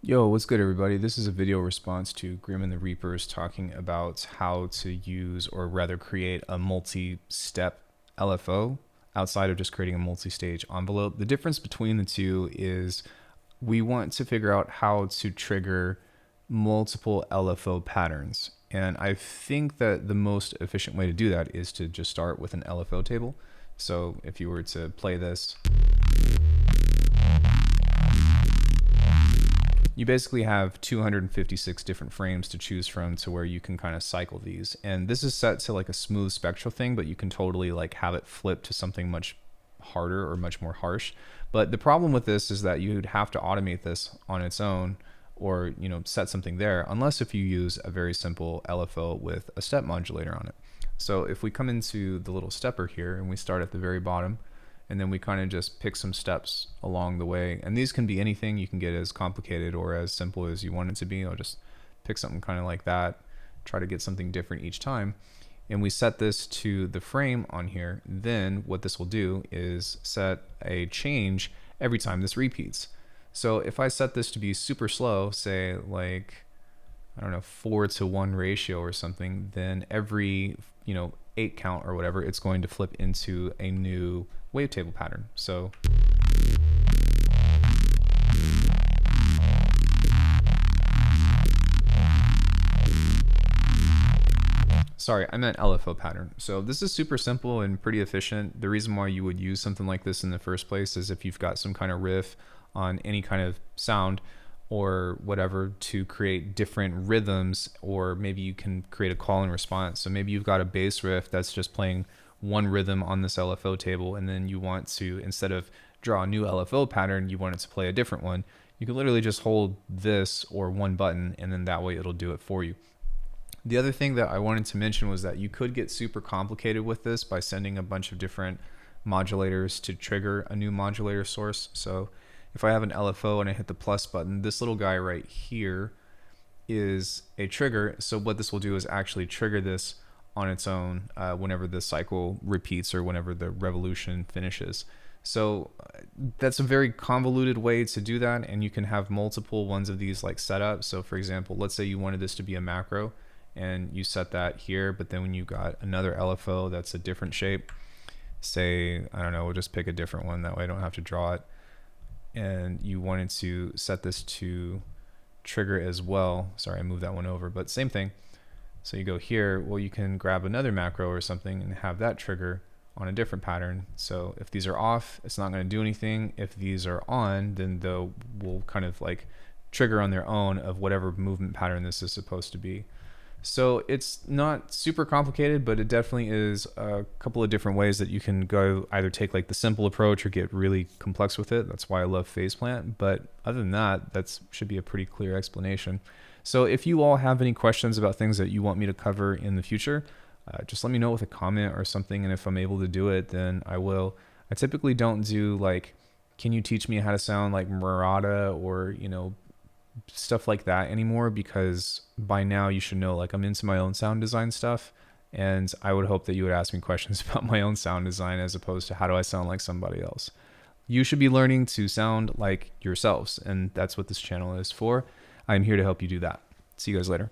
Yo, what's good everybody? This is a video response to Grim and the Reapers talking about how to use, or rather create, a multi-step LFO outside of just creating a multi-stage envelope. The difference between the two is we want to figure out how to trigger multiple LFO patterns. And I think that the most efficient way to do that is to just start with an LFO table. So if you were to play this, you basically have 256 different frames to choose from to where you can kind of cycle these. And this is set to like a smooth spectral thing, but you can totally like have it flip to something much harder or much more harsh. But the problem with this is that you'd have to automate this on its own, or set something there, unless if you use a very simple LFO with a step modulator on it. So if we come into the little stepper here and we start at the very bottom, and then we kind of just pick some steps along the way. And these can be anything. You can get as complicated or as simple as you want it to be. I'll just pick something kind of like that, try to get something different each time. And we set this to the frame on here. Then what this will do is set a change every time this repeats. So if I set this to be super slow, say like, I don't know, 4:1 ratio or something, then every 8 count or whatever, it's going to flip into a new wavetable pattern. So sorry, I meant LFO pattern. So this is super simple and pretty efficient. The reason why you would use something like this in the first place is if you've got some kind of riff on any kind of sound or whatever to create different rhythms, or maybe you can create a call and response. So maybe you've got a bass riff that's just playing one rhythm on this LFO table, and then you want to, instead of draw a new LFO pattern, you want it to play a different one. You can literally just hold this or one button, and then that way it'll do it for you. The other thing that I wanted to mention was that you could get super complicated with this by sending a bunch of different modulators to trigger a new modulator source. So if I have an LFO and I hit the plus button, this little guy right here is a trigger. So what this will do is actually trigger this on its own whenever the cycle repeats or whenever the revolution finishes. So that's a very convoluted way to do that, and you can have multiple ones of these like set up. So for example, let's say you wanted this to be a macro and you set that here, but then when you got another LFO that's a different shape, say, I don't know, we'll just pick a different one, that way I don't have to draw it, and you wanted to set this to trigger as well. Sorry, I moved that one over, but same thing. So you go here, well, you can grab another macro or something and have that trigger on a different pattern. So if these are off, it's not going to do anything. If these are on, then they'll will kind of like trigger on their own of whatever movement pattern this is supposed to be. So it's not super complicated, but it definitely is a couple of different ways that you can go, either take like the simple approach or get really complex with it. That's why I love phase plant. But other than that, that should be a pretty clear explanation. So if you all have any questions about things that you want me to cover in the future, just let me know with a comment or something. And if I'm able to do it, then I will. I typically don't do like, can you teach me how to sound like Murata or, stuff like that anymore, because by now you should know, like, I'm into my own sound design stuff, and I would hope that you would ask me questions about my own sound design as opposed to how do I sound like somebody else. You should be learning to sound like yourselves, and that's what this channel is for. I'm here to help you do that. See you guys later.